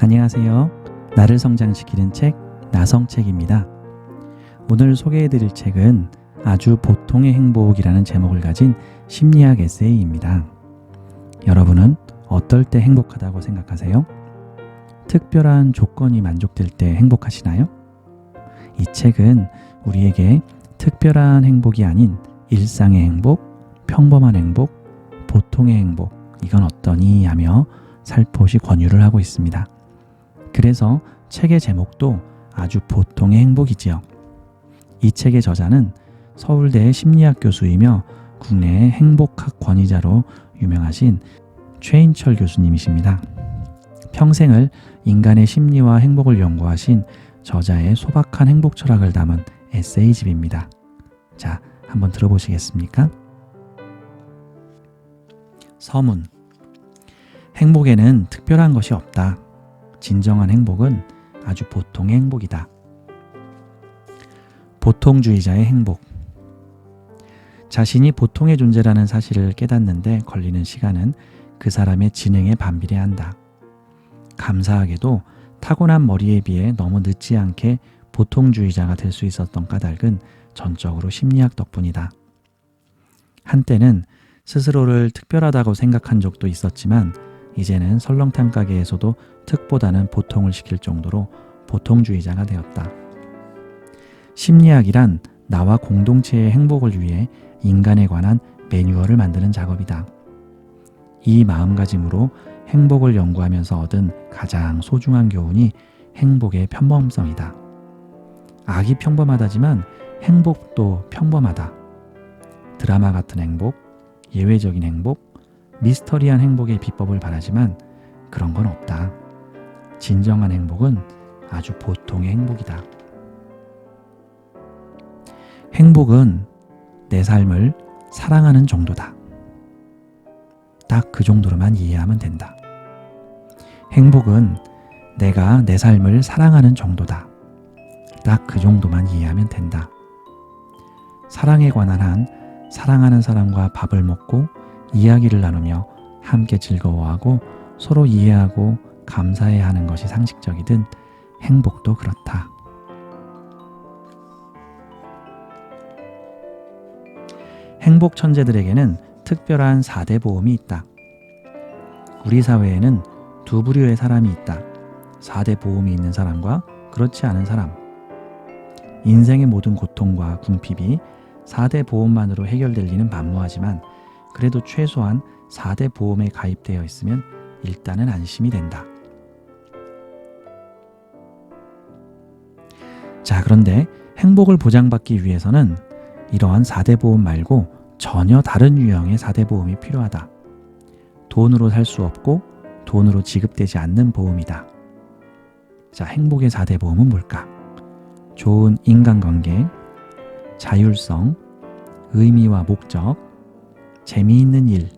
안녕하세요. 나를 성장시키는 책 나성책입니다. 오늘 소개해드릴 책은 아주 보통의 행복이라는 제목을 가진 심리학 에세이입니다. 여러분은 어떨 때 행복하다고 생각하세요? 특별한 조건이 만족될 때 행복하시나요? 이 책은 우리에게 특별한 행복이 아닌 일상의 행복, 평범한 행복, 보통의 행복, 이건 어떠니 하며 살포시 권유를 하고 있습니다. 그래서 책의 제목도 아주 보통의 행복이지요. 이 책의 저자는 서울대 심리학 교수이며 국내의 행복학 권위자로 유명하신 최인철 교수님이십니다. 평생을 인간의 심리와 행복을 연구하신 저자의 소박한 행복 철학을 담은 에세이집입니다. 자, 한번 들어보시겠습니까? 서문. 행복에는 특별한 것이 없다. 진정한 행복은 아주 보통의 행복이다. 보통주의자의 행복. 자신이 보통의 존재라는 사실을 깨닫는데 걸리는 시간은 그 사람의 지능에 반비례한다. 감사하게도 타고난 머리에 비해 너무 늦지 않게 보통주의자가 될 수 있었던 까닭은 전적으로 심리학 덕분이다. 한때는 스스로를 특별하다고 생각한 적도 있었지만 이제는 설렁탕 가게에서도 특보다는 보통을 시킬 정도로 보통주의자가 되었다. 심리학이란 나와 공동체의 행복을 위해 인간에 관한 매뉴얼을 만드는 작업이다. 이 마음가짐으로 행복을 연구하면서 얻은 가장 소중한 교훈이 행복의 평범성이다. 악이 평범하다지만 행복도 평범하다. 드라마 같은 행복, 예외적인 행복, 미스터리한 행복의 비법을 바라지만 그런 건 없다. 진정한 행복은 아주 보통의 행복이다. 행복은 내 삶을 사랑하는 정도다. 딱 그 정도로만 이해하면 된다. 행복은 내가 내 삶을 사랑하는 정도다. 딱 그 정도만 이해하면 된다. 사랑에 관한 한 사랑하는 사람과 밥을 먹고 이야기를 나누며 함께 즐거워하고 서로 이해하고 감사해야 하는 것이 상식적이든 행복도 그렇다. 행복 천재들에게는 특별한 4대 보험이 있다. 우리 사회에는 두 부류의 사람이 있다. 4대 보험이 있는 사람과 그렇지 않은 사람. 인생의 모든 고통과 궁핍이 4대 보험만으로 해결될 리는 만무하지만 그래도 최소한 4대 보험에 가입되어 있으면 일단은 안심이 된다. 자, 그런데 행복을 보장받기 위해서는 이러한 4대 보험 말고 전혀 다른 유형의 4대 보험이 필요하다. 돈으로 살 수 없고 돈으로 지급되지 않는 보험이다. 자, 행복의 4대 보험은 뭘까? 좋은 인간관계, 자율성, 의미와 목적, 재미있는 일.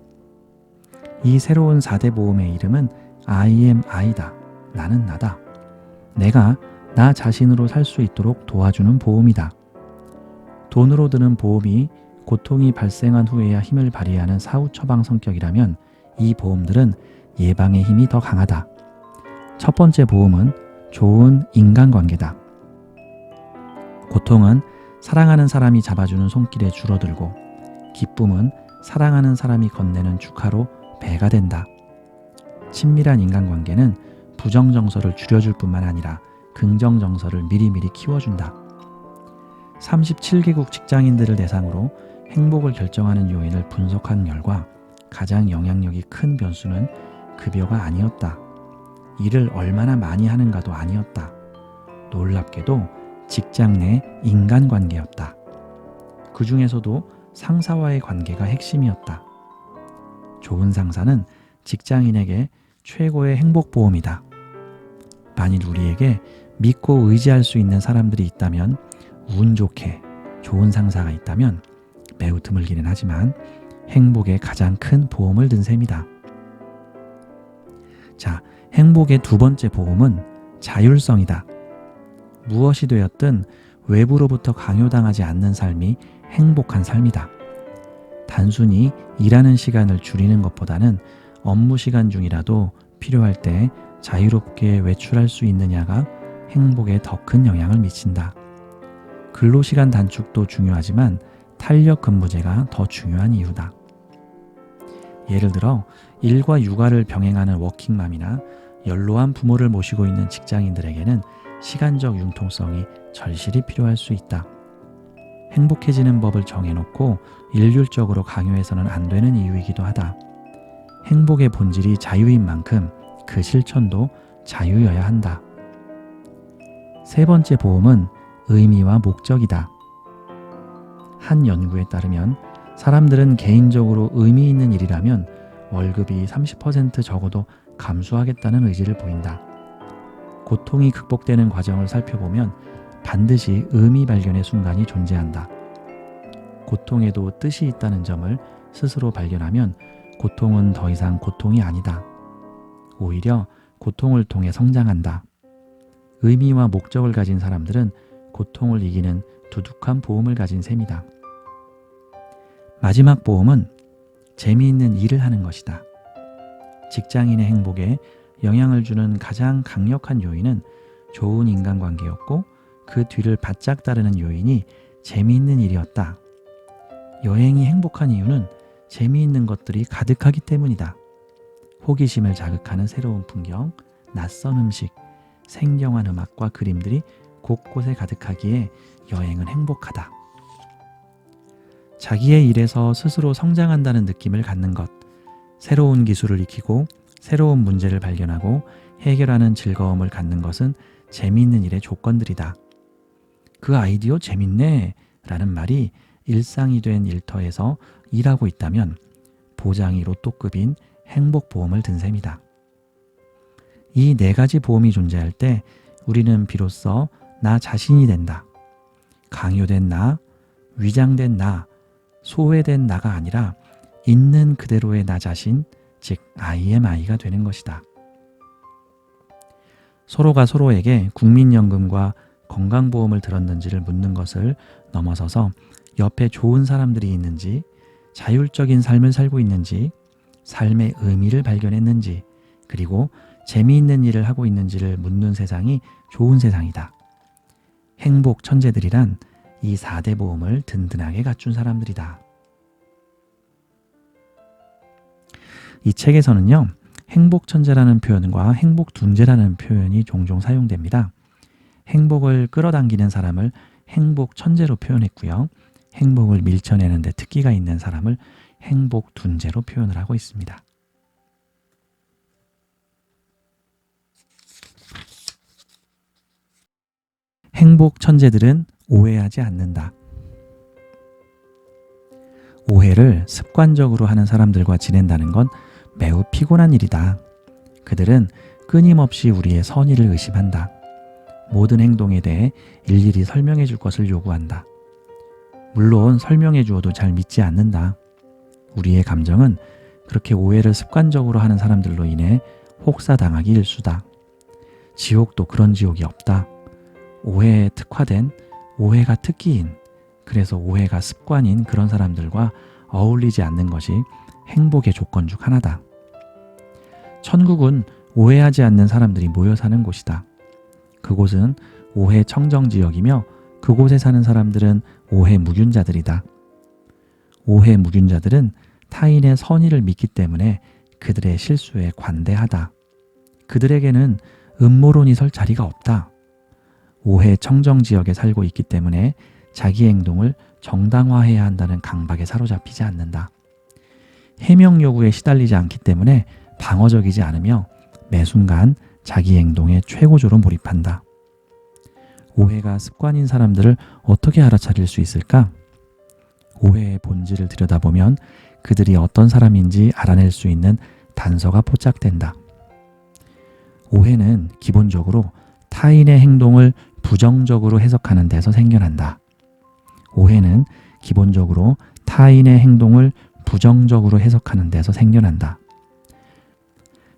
이 새로운 4대 보험의 이름은 I am I다. 나는 나다. 내가 나 자신으로 살 수 있도록 도와주는 보험이다. 돈으로 드는 보험이 고통이 발생한 후에야 힘을 발휘하는 사후 처방 성격이라면 이 보험들은 예방의 힘이 더 강하다. 첫 번째 보험은 좋은 인간관계다. 고통은 사랑하는 사람이 잡아주는 손길에 줄어들고 기쁨은 사랑하는 사람이 건네는 축하로 배가 된다. 친밀한 인간관계는 부정정서를 줄여줄 뿐만 아니라 긍정정서를 미리미리 키워준다. 37개국 직장인들을 대상으로 행복을 결정하는 요인을 분석한 결과 가장 영향력이 큰 변수는 급여가 아니었다. 일을 얼마나 많이 하는가도 아니었다. 놀랍게도 직장 내 인간관계였다. 그 중에서도 상사와의 관계가 핵심이었다. 좋은 상사는 직장인에게 최고의 행복보험이다. 만일 우리에게 믿고 의지할 수 있는 사람들이 있다면, 운 좋게 좋은 상사가 있다면 매우 드물기는 하지만 행복의 가장 큰 보험을 든 셈이다. 자, 행복의 두 번째 보험은 자율성이다. 무엇이 되었든 외부로부터 강요당하지 않는 삶이 행복한 삶이다. 단순히 일하는 시간을 줄이는 것보다는 업무 시간 중이라도 필요할 때 자유롭게 외출할 수 있느냐가 행복에 더 큰 영향을 미친다. 근로시간 단축도 중요하지만 탄력 근무제가 더 중요한 이유다. 예를 들어 일과 육아를 병행하는 워킹맘이나 연로한 부모를 모시고 있는 직장인들에게는 시간적 융통성이 절실히 필요할 수 있다. 행복해지는 법을 정해놓고 일률적으로 강요해서는 안 되는 이유이기도 하다. 행복의 본질이 자유인 만큼 그 실천도 자유여야 한다. 세 번째 보험은 의미와 목적이다. 한 연구에 따르면 사람들은 개인적으로 의미 있는 일이라면 월급이 30% 적어도 감수하겠다는 의지를 보인다. 고통이 극복되는 과정을 살펴보면 반드시 의미 발견의 순간이 존재한다. 고통에도 뜻이 있다는 점을 스스로 발견하면 고통은 더 이상 고통이 아니다. 오히려 고통을 통해 성장한다. 의미와 목적을 가진 사람들은 고통을 이기는 두둑한 보험을 가진 셈이다. 마지막 보험은 재미있는 일을 하는 것이다. 직장인의 행복에 영향을 주는 가장 강력한 요인은 좋은 인간관계였고 그 뒤를 바짝 따르는 요인이 재미있는 일이었다. 여행이 행복한 이유는 재미있는 것들이 가득하기 때문이다. 호기심을 자극하는 새로운 풍경, 낯선 음식, 생경한 음악과 그림들이 곳곳에 가득하기에 여행은 행복하다. 자기의 일에서 스스로 성장한다는 느낌을 갖는 것, 새로운 기술을 익히고 새로운 문제를 발견하고 해결하는 즐거움을 갖는 것은 재미있는 일의 조건들이다. 그 아이디어 재밌네 라는 말이 일상이 된 일터에서 일하고 있다면 보장이 로또급인 행복보험을 든 셈이다. 이 네 가지 보험이 존재할 때 우리는 비로소 나 자신이 된다. 강요된 나, 위장된 나, 소외된 나가 아니라 있는 그대로의 나 자신, 즉 I am I가 되는 것이다. 서로가 서로에게 국민연금과 건강보험을 들었는지를 묻는 것을 넘어서서 옆에 좋은 사람들이 있는지, 자율적인 삶을 살고 있는지, 삶의 의미를 발견했는지, 그리고 재미있는 일을 하고 있는지를 묻는 세상이 좋은 세상이다. 행복 천재들이란 이 4대 보험을 든든하게 갖춘 사람들이다. 이 책에서는요, 행복 천재라는 표현과 행복 둔재라는 표현이 종종 사용됩니다. 행복을 끌어당기는 사람을 행복 천재로 표현했고요. 행복을 밀쳐내는 데 특기가 있는 사람을 행복 둔재로 표현을 하고 있습니다. 행복 천재들은 오해하지 않는다. 오해를 습관적으로 하는 사람들과 지낸다는 건 매우 피곤한 일이다. 그들은 끊임없이 우리의 선의를 의심한다. 모든 행동에 대해 일일이 설명해 줄 것을 요구한다. 물론 설명해 주어도 잘 믿지 않는다. 우리의 감정은 그렇게 오해를 습관적으로 하는 사람들로 인해 혹사당하기 일쑤다. 지옥도 그런 지옥이 없다. 오해에 특화된, 오해가 특기인, 그래서 오해가 습관인 그런 사람들과 어울리지 않는 것이 행복의 조건 중 하나다. 천국은 오해하지 않는 사람들이 모여 사는 곳이다. 그곳은 오해 청정지역이며 그곳에 사는 사람들은 오해 무균자들이다. 오해 무균자들은 타인의 선의를 믿기 때문에 그들의 실수에 관대하다. 그들에게는 음모론이 설 자리가 없다. 오해 청정지역에 살고 있기 때문에 자기 행동을 정당화해야 한다는 강박에 사로잡히지 않는다. 해명 요구에 시달리지 않기 때문에 방어적이지 않으며 매 순간 자기 행동에 최고조로 몰입한다. 오해가 습관인 사람들을 어떻게 알아차릴 수 있을까? 오해의 본질을 들여다보면 그들이 어떤 사람인지 알아낼 수 있는 단서가 포착된다. 오해는 기본적으로 타인의 행동을 부정적으로 해석하는 데서 생겨난다. 오해는 기본적으로 타인의 행동을 부정적으로 해석하는 데서 생겨난다.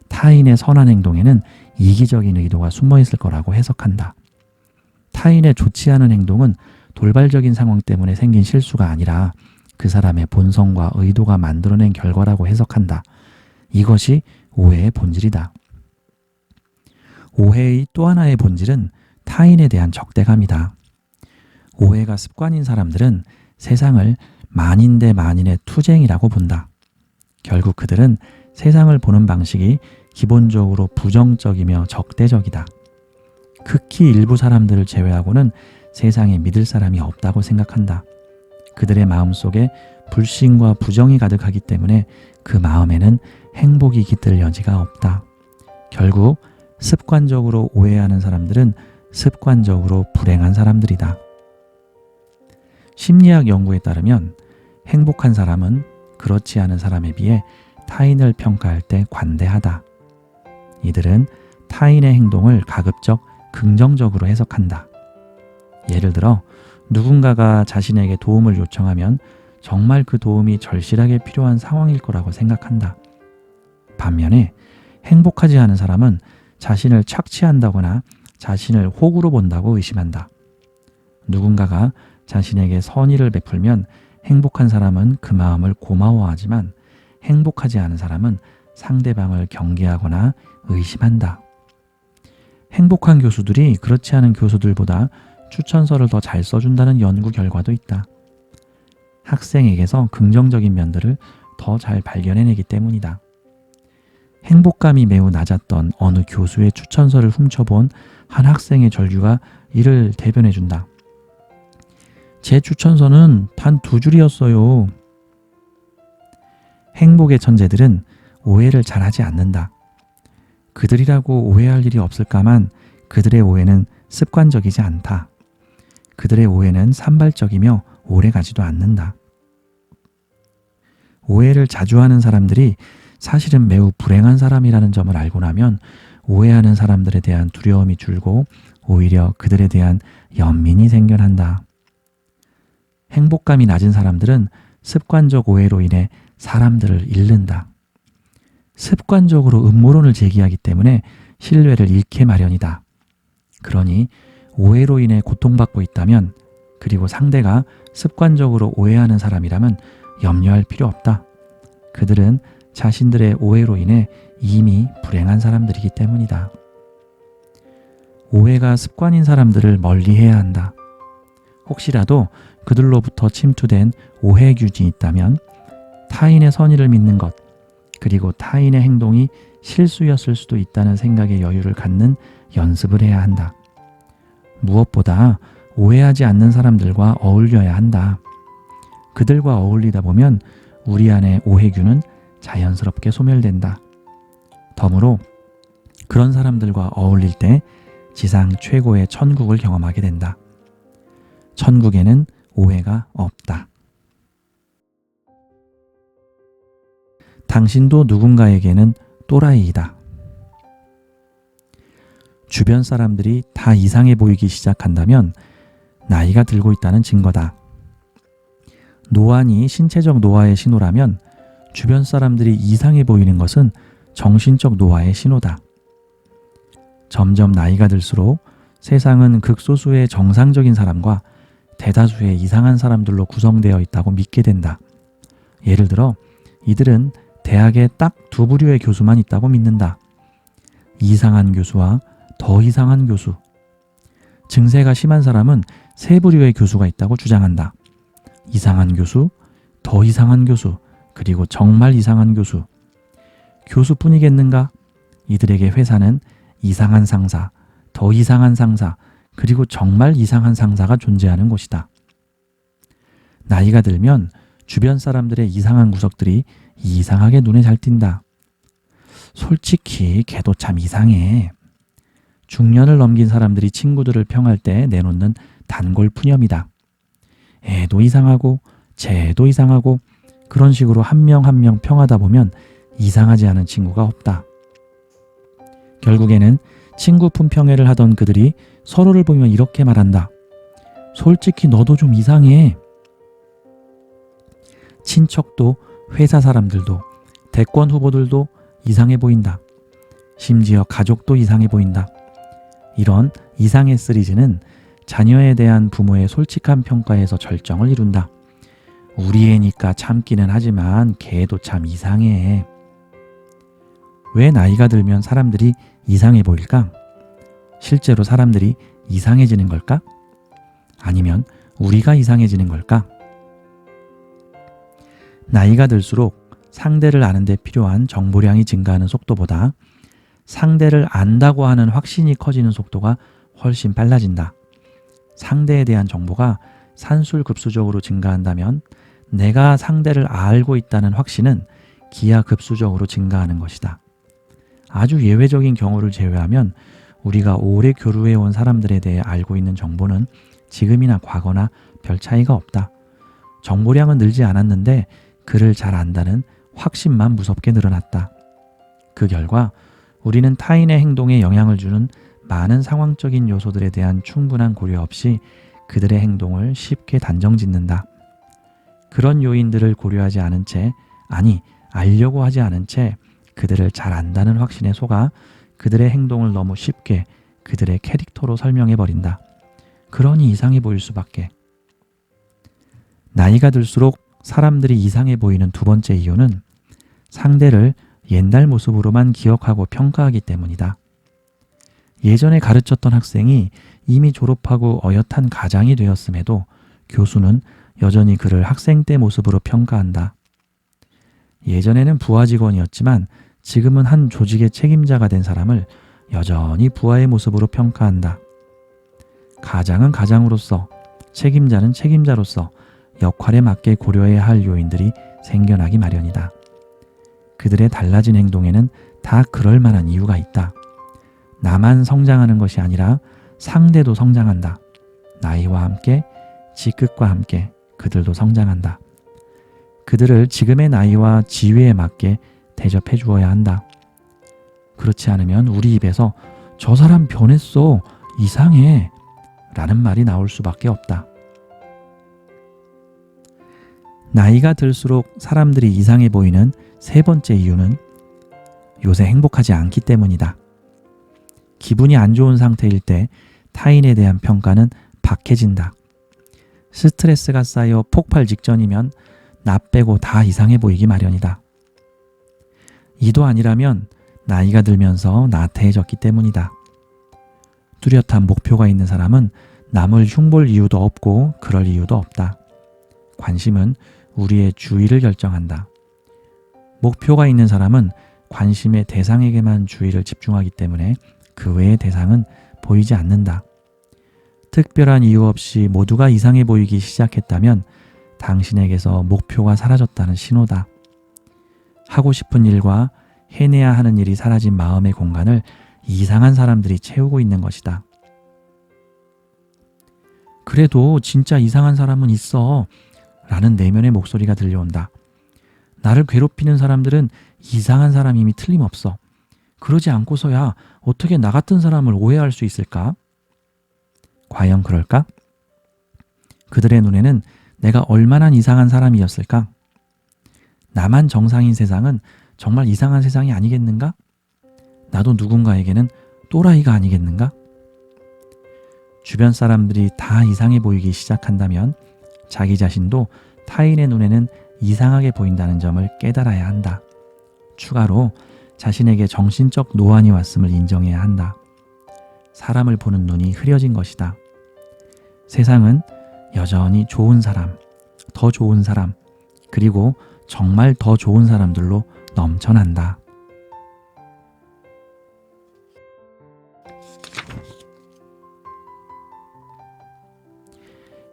타인의 선한 행동에는 이기적인 의도가 숨어 있을 거라고 해석한다. 타인의 좋지 않은 행동은 돌발적인 상황 때문에 생긴 실수가 아니라 그 사람의 본성과 의도가 만들어낸 결과라고 해석한다. 이것이 오해의 본질이다. 오해의 또 하나의 본질은 타인에 대한 적대감이다. 오해가 습관인 사람들은 세상을 만인 대 만인의 투쟁이라고 본다. 결국 그들은 세상을 보는 방식이 기본적으로 부정적이며 적대적이다. 극히 일부 사람들을 제외하고는 세상에 믿을 사람이 없다고 생각한다. 그들의 마음속에 불신과 부정이 가득하기 때문에 그 마음에는 행복이 깃들 여지가 없다. 결국 습관적으로 오해하는 사람들은 습관적으로 불행한 사람들이다. 심리학 연구에 따르면 행복한 사람은 그렇지 않은 사람에 비해 타인을 평가할 때 관대하다. 이들은 타인의 행동을 가급적 긍정적으로 해석한다. 예를 들어 누군가가 자신에게 도움을 요청하면 정말 그 도움이 절실하게 필요한 상황일 거라고 생각한다. 반면에 행복하지 않은 사람은 자신을 착취한다거나 자신을 호구로 본다고 의심한다. 누군가가 자신에게 선의를 베풀면 행복한 사람은 그 마음을 고마워하지만 행복하지 않은 사람은 상대방을 경계하거나 의심한다. 행복한 교수들이 그렇지 않은 교수들보다 추천서를 더 잘 써준다는 연구 결과도 있다. 학생에게서 긍정적인 면들을 더 잘 발견해내기 때문이다. 행복감이 매우 낮았던 어느 교수의 추천서를 훔쳐본 한 학생의 절규가 이를 대변해준다. 제 추천서는 단 2줄이었어요. 행복의 천재들은 오해를 잘하지 않는다. 그들이라고 오해할 일이 없을까만 그들의 오해는 습관적이지 않다. 그들의 오해는 산발적이며 오래가지도 않는다. 오해를 자주 하는 사람들이 사실은 매우 불행한 사람이라는 점을 알고 나면 오해하는 사람들에 대한 두려움이 줄고 오히려 그들에 대한 연민이 생겨난다. 행복감이 낮은 사람들은 습관적 오해로 인해 사람들을 잃는다. 습관적으로 음모론을 제기하기 때문에 신뢰를 잃게 마련이다. 그러니 오해로 인해 고통받고 있다면 그리고 상대가 습관적으로 오해하는 사람이라면 염려할 필요 없다. 그들은 자신들의 오해로 인해 이미 불행한 사람들이기 때문이다. 오해가 습관인 사람들을 멀리해야 한다. 혹시라도 그들로부터 침투된 오해균이 있다면 타인의 선의를 믿는 것, 그리고 타인의 행동이 실수였을 수도 있다는 생각의 여유를 갖는 연습을 해야 한다. 무엇보다 오해하지 않는 사람들과 어울려야 한다. 그들과 어울리다 보면 우리 안의 오해균은 자연스럽게 소멸된다. 덤으로 그런 사람들과 어울릴 때 지상 최고의 천국을 경험하게 된다. 천국에는 오해가 없다. 당신도 누군가에게는 또라이이다. 주변 사람들이 다 이상해 보이기 시작한다면 나이가 들고 있다는 증거다. 노안이 신체적 노화의 신호라면 주변 사람들이 이상해 보이는 것은 정신적 노화의 신호다. 점점 나이가 들수록 세상은 극소수의 정상적인 사람과 대다수의 이상한 사람들로 구성되어 있다고 믿게 된다. 예를 들어 이들은 대학에 딱 2부류의 교수만 있다고 믿는다. 이상한 교수와 더 이상한 교수. 증세가 심한 사람은 3부류의 교수가 있다고 주장한다. 이상한 교수, 더 이상한 교수, 그리고 정말 이상한 교수. 교수뿐이겠는가? 이들에게 회사는 이상한 상사, 더 이상한 상사, 그리고 정말 이상한 상사가 존재하는 곳이다. 나이가 들면 주변 사람들의 이상한 구석들이 이상하게 눈에 잘 띈다. 솔직히 걔도 참 이상해. 중년을 넘긴 사람들이 친구들을 평할 때 내놓는 단골 푸념이다. 애도 이상하고 쟤도 이상하고 그런 식으로 한 명 한 명 평하다 보면 이상하지 않은 친구가 없다. 결국에는 친구 품평회를 하던 그들이 서로를 보면 이렇게 말한다. 솔직히 너도 좀 이상해. 친척도 회사 사람들도 대권 후보들도 이상해 보인다. 심지어 가족도 이상해 보인다. 이런 이상의 시리즈는 자녀에 대한 부모의 솔직한 평가에서 절정을 이룬다. 우리 애니까 참기는 하지만 걔도 참 이상해. 왜 나이가 들면 사람들이 이상해 보일까? 실제로 사람들이 이상해지는 걸까? 아니면 우리가 이상해지는 걸까? 나이가 들수록 상대를 아는 데 필요한 정보량이 증가하는 속도보다 상대를 안다고 하는 확신이 커지는 속도가 훨씬 빨라진다. 상대에 대한 정보가 산술급수적으로 증가한다면 내가 상대를 알고 있다는 확신은 기하급수적으로 증가하는 것이다. 아주 예외적인 경우를 제외하면 우리가 오래 교류해온 사람들에 대해 알고 있는 정보는 지금이나 과거나 별 차이가 없다. 정보량은 늘지 않았는데 그를 잘 안다는 확신만 무섭게 늘어났다. 그 결과 우리는 타인의 행동에 영향을 주는 많은 상황적인 요소들에 대한 충분한 고려 없이 그들의 행동을 쉽게 단정짓는다. 그런 요인들을 고려하지 않은 채, 아니 알려고 하지 않은 채 그들을 잘 안다는 확신에 속아 그들의 행동을 너무 쉽게 그들의 캐릭터로 설명해버린다. 그러니 이상해 보일 수밖에. 나이가 들수록 사람들이 이상해 보이는 두 번째 이유는 상대를 옛날 모습으로만 기억하고 평가하기 때문이다. 예전에 가르쳤던 학생이 이미 졸업하고 어엿한 가장이 되었음에도 교수는 여전히 그를 학생 때 모습으로 평가한다. 예전에는 부하 직원이었지만 지금은 한 조직의 책임자가 된 사람을 여전히 부하의 모습으로 평가한다. 가장은 가장으로서, 책임자는 책임자로서 역할에 맞게 고려해야 할 요인들이 생겨나기 마련이다. 그들의 달라진 행동에는 다 그럴 만한 이유가 있다. 나만 성장하는 것이 아니라 상대도 성장한다. 나이와 함께, 직급과 함께 그들도 성장한다. 그들을 지금의 나이와 지위에 맞게 대접해 주어야 한다. 그렇지 않으면 우리 입에서 저 사람 변했어, 이상해 라는 말이 나올 수밖에 없다. 나이가 들수록 사람들이 이상해 보이는 세 번째 이유는 요새 행복하지 않기 때문이다. 기분이 안 좋은 상태일 때 타인에 대한 평가는 박해진다. 스트레스가 쌓여 폭발 직전이면 나 빼고 다 이상해 보이기 마련이다. 이도 아니라면 나이가 들면서 나태해졌기 때문이다. 뚜렷한 목표가 있는 사람은 남을 흉볼 이유도 없고 그럴 이유도 없다. 관심은 우리의 주의를 결정한다. 목표가 있는 사람은 관심의 대상에게만 주의를 집중하기 때문에 그 외의 대상은 보이지 않는다. 특별한 이유 없이 모두가 이상해 보이기 시작했다면 당신에게서 목표가 사라졌다는 신호다. 하고 싶은 일과 해내야 하는 일이 사라진 마음의 공간을 이상한 사람들이 채우고 있는 것이다. 그래도 진짜 이상한 사람은 있어 라는 내면의 목소리가 들려온다. 나를 괴롭히는 사람들은 이상한 사람임이 틀림없어. 그러지 않고서야 어떻게 나 같은 사람을 오해할 수 있을까? 과연 그럴까? 그들의 눈에는 내가 얼마나 이상한 사람이었을까? 나만 정상인 세상은 정말 이상한 세상이 아니겠는가? 나도 누군가에게는 또라이가 아니겠는가? 주변 사람들이 다 이상해 보이기 시작한다면 자기 자신도 타인의 눈에는 이상하게 보인다는 점을 깨달아야 한다. 추가로 자신에게 정신적 노안이 왔음을 인정해야 한다. 사람을 보는 눈이 흐려진 것이다. 세상은 여전히 좋은 사람, 더 좋은 사람, 그리고 정말 더 좋은 사람들로 넘쳐난다.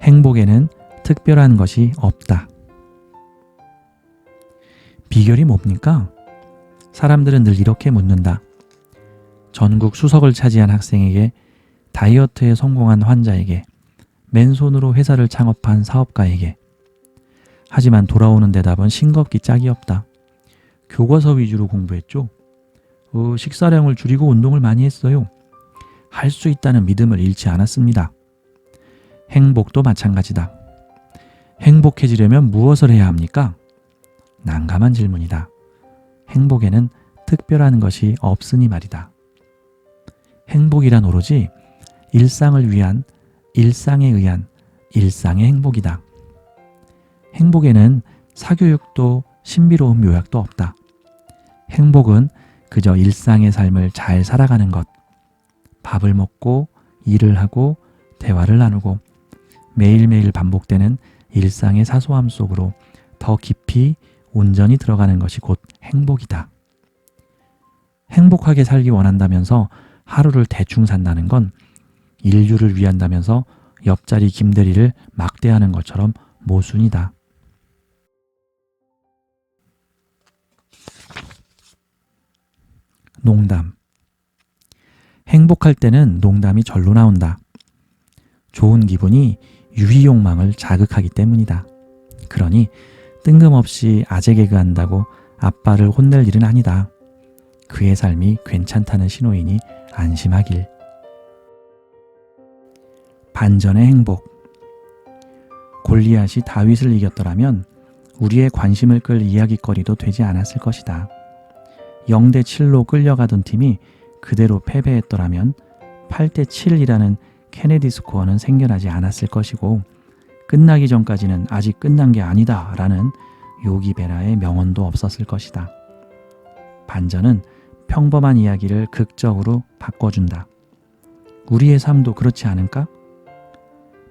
행복에는 특별한 것이 없다. 비결이 뭡니까? 사람들은 늘 이렇게 묻는다. 전국 수석을 차지한 학생에게, 다이어트에 성공한 환자에게, 맨손으로 회사를 창업한 사업가에게. 하지만 돌아오는 대답은 싱겁기 짝이 없다. 교과서 위주로 공부했죠. 식사량을 줄이고 운동을 많이 했어요. 할 수 있다는 믿음을 잃지 않았습니다. 행복도 마찬가지다. 행복해지려면 무엇을 해야 합니까? 난감한 질문이다. 행복에는 특별한 것이 없으니 말이다. 행복이란 오로지 일상을 위한, 일상에 의한 일상의 행복이다. 행복에는 사교육도 신비로운 묘약도 없다. 행복은 그저 일상의 삶을 잘 살아가는 것, 밥을 먹고 일을 하고 대화를 나누고 매일매일 반복되는 일상의 사소함 속으로 더 깊이 온전히 들어가는 것이 곧 행복이다. 행복하게 살기 원한다면서 하루를 대충 산다는 건 인류를 위한다면서 옆자리 김대리를 막대하는 것처럼 모순이다. 농담. 행복할 때는 농담이 절로 나온다. 좋은 기분이 유희 욕망을 자극하기 때문이다. 그러니 뜬금없이 아재 개그 한다고 아빠를 혼낼 일은 아니다. 그의 삶이 괜찮다는 신호이니 안심하길. 반전의 행복. 골리앗이 다윗을 이겼더라면 우리의 관심을 끌 이야깃거리도 되지 않았을 것이다. 0대7로 끌려가던 팀이 그대로 패배했더라면 8대7이라는 케네디 스코어는 생겨나지 않았을 것이고 끝나기 전까지는 아직 끝난 게 아니다 라는 요기베라의 명언도 없었을 것이다. 반전은 평범한 이야기를 극적으로 바꿔준다. 우리의 삶도 그렇지 않은가?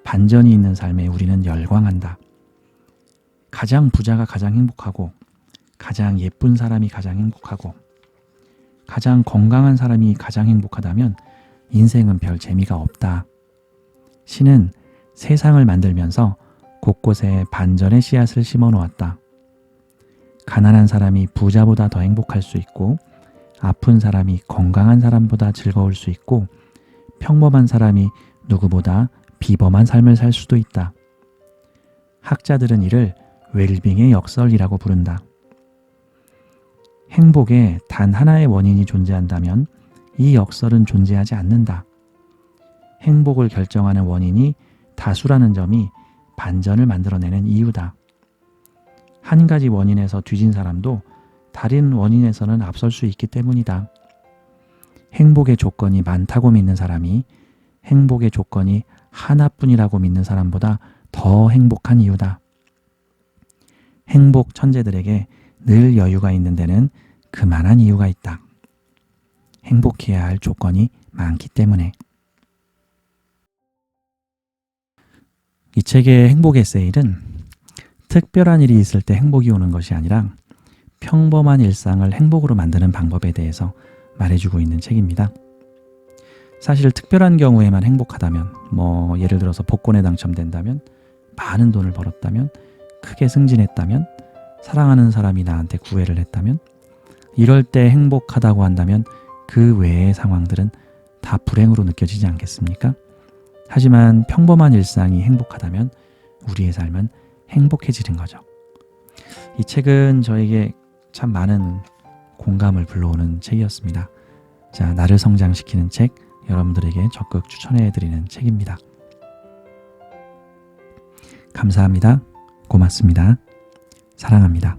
반전이 있는 삶에 우리는 열광한다. 가장 부자가 가장 행복하고 가장 예쁜 사람이 가장 행복하고 가장 건강한 사람이 가장 행복하다면 인생은 별 재미가 없다. 신은 세상을 만들면서 곳곳에 반전의 씨앗을 심어 놓았다. 가난한 사람이 부자보다 더 행복할 수 있고 아픈 사람이 건강한 사람보다 즐거울 수 있고 평범한 사람이 누구보다 비범한 삶을 살 수도 있다. 학자들은 이를 웰빙의 역설이라고 부른다. 행복에 단 하나의 원인이 존재한다면 이 역설은 존재하지 않는다. 행복을 결정하는 원인이 다수라는 점이 반전을 만들어내는 이유다. 한 가지 원인에서 뒤진 사람도 다른 원인에서는 앞설 수 있기 때문이다. 행복의 조건이 많다고 믿는 사람이 행복의 조건이 하나뿐이라고 믿는 사람보다 더 행복한 이유다. 행복 천재들에게 늘 여유가 있는 데는 그만한 이유가 있다. 행복해야 할 조건이 많기 때문에. 이 책의 행복 에세이는 특별한 일이 있을 때 행복이 오는 것이 아니라 평범한 일상을 행복으로 만드는 방법에 대해서 말해주고 있는 책입니다. 사실 특별한 경우에만 행복하다면, 예를 들어서 복권에 당첨된다면, 많은 돈을 벌었다면, 크게 승진했다면, 사랑하는 사람이 나한테 구애를 했다면, 이럴 때 행복하다고 한다면 그 외의 상황들은 다 불행으로 느껴지지 않겠습니까? 하지만 평범한 일상이 행복하다면 우리의 삶은 행복해지는 거죠. 이 책은 저에게 참 많은 공감을 불러오는 책이었습니다. 자, 나를 성장시키는 책, 여러분들에게 적극 추천해드리는 책입니다. 감사합니다. 고맙습니다. 사랑합니다.